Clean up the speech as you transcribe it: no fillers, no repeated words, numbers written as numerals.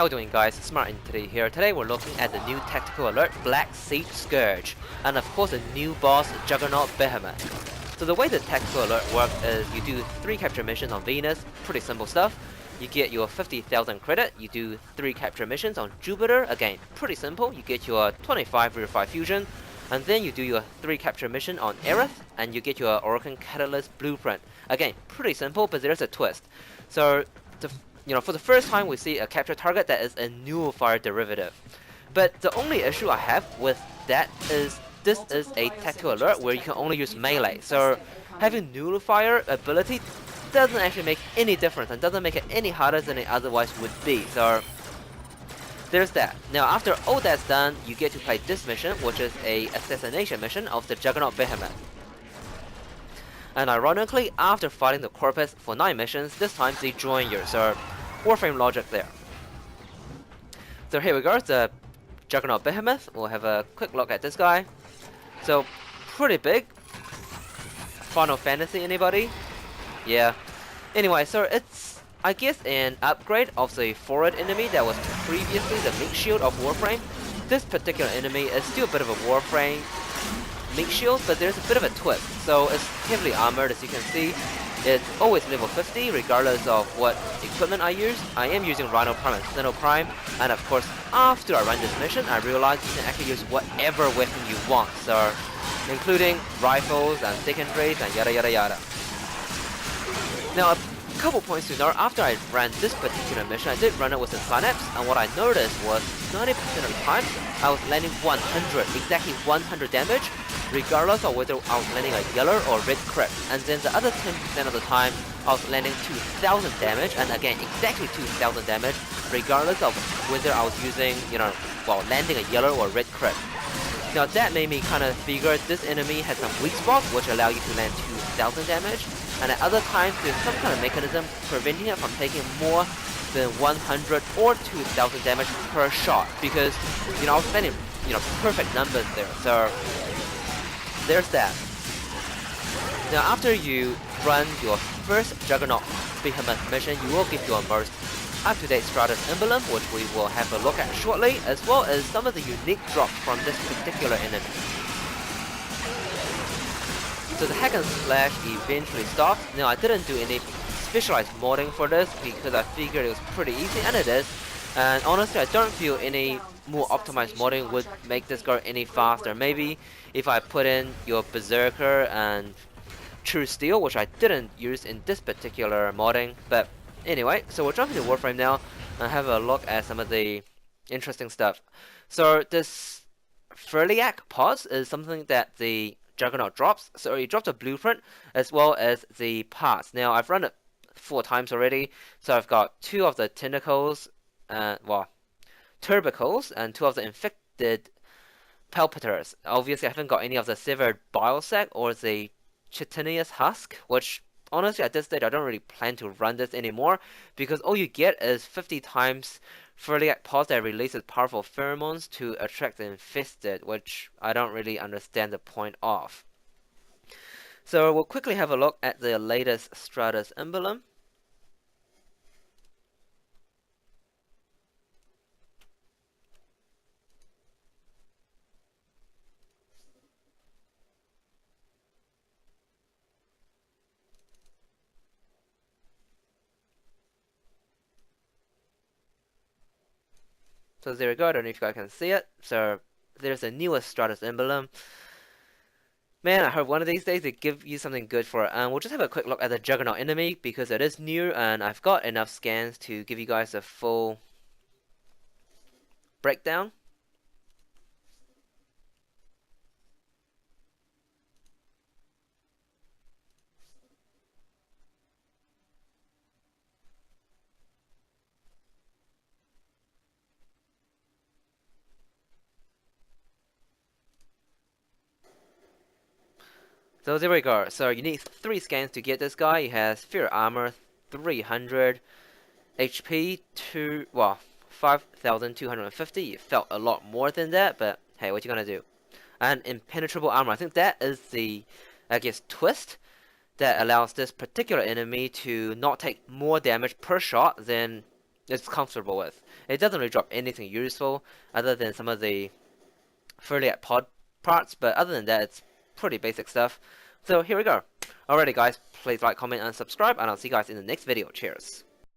how we doing guys? SmartEntity here. Today we're looking at the new tactical alert, Black Siege Scourge, and of course the new boss, Juggernaut Behemoth. So the way the tactical alert works is you do 3 capture missions on Venus, pretty simple stuff. You get your 50,000 credit, you do 3 capture missions on Jupiter, again, pretty simple. You get your 25 Rear 5 fusion, and then you do your 3 capture mission on Eris, and you get your Orokin Catalyst Blueprint. Again, pretty simple, but there's a twist. So, for the first time we see a capture target that is a nullifier derivative. But the only issue I have with that is this is a tactical alert where you can only use melee. So having nullifier ability doesn't actually make any difference and doesn't make it any harder than it otherwise would be. So there's that. Now after all that's done, you get to play this mission, which is a Assassination mission of the Juggernaut Behemoth. And ironically, after fighting the Corpus for 9 missions, this time they join you. So Warframe logic there. So here we go, the Juggernaut Behemoth. We'll have a quick look at this guy. So pretty big. Final Fantasy, anybody? Yeah. Anyway, so it's, I guess, an upgrade of the forward enemy that was previously the meat shield of Warframe. This particular enemy is still a bit of a Warframe meat shield, but there's a bit of a twist. So it's heavily armored, as you can see. It's always level 50, regardless of what equipment I use. I am using Rhino Prime and Steno Prime, and of course, after I run this mission, I realized you can actually use whatever weapon you want, so including rifles and secondaries and yada yada yada. Now, a couple points to note. After I ran this particular mission, I did run it with the Synapse, and what I noticed was 90% of the time, I was landing 100, exactly 100 damage, regardless of whether I was landing a yellow or red crit. And then the other 10% of the time, I was landing 2000 damage, and again, exactly 2000 damage, regardless of whether I was using, landing a yellow or red crit. Now that made me kind of figure this enemy has some weak spots, which allow you to land 2000 damage, and at other times, there's some kind of mechanism preventing it from taking more than 100 or 2000 damage per shot, because, I was landing, perfect numbers there, so there's that. Now after you run your first Juggernaut Behemoth mission, you will get your most up-to-date Stratos Emblem, which we will have a look at shortly, as well as some of the unique drops from this particular enemy. So the hack and slash eventually stopped. Now I didn't do any specialized modding for this because I figured it was pretty easy, and it is. And honestly, I don't feel any more optimized modding would make this go any faster. Maybe if I put in your Berserker and True Steel, which I didn't use in this particular modding. But anyway, so we'll jump into Warframe now and have a look at some of the interesting stuff. So this Furliak pods is something that the Juggernaut drops. So he drops a blueprint as well as the parts. Now I've run it 4 times already, so I've got 2 of the tentacles, turbicles, and 2 of the infected palpiters. Obviously I haven't got any of the severed bile sac or the chitinous husk, which honestly at this stage I don't really plan to run this anymore, because all you get is 50 times Furliak pods that releases powerful pheromones to attract the infested, which I don't really understand the point of. So we'll quickly have a look at the latest Stratos Emblem. So there we go, I don't know if you guys can see it. So there's the newest Stratos Emblem. Man, I hope one of these days they give you something good for it. And we'll just have a quick look at the Juggernaut enemy, because it is new and I've got enough scans to give you guys a full breakdown. So there we go. So you need 3 scans to get this guy. He has Fear Armor, 300 HP, 5,250. It felt a lot more than that, but hey, what you gonna do? And Impenetrable Armor. I think that is the, twist that allows this particular enemy to not take more damage per shot than, it's comfortable with. It doesn't really drop anything useful other than some of the fairly at pod parts, but other than that, it's pretty basic stuff. So here we go. Alrighty guys, please like, comment, and subscribe, and I'll see you guys in the next video. Cheers.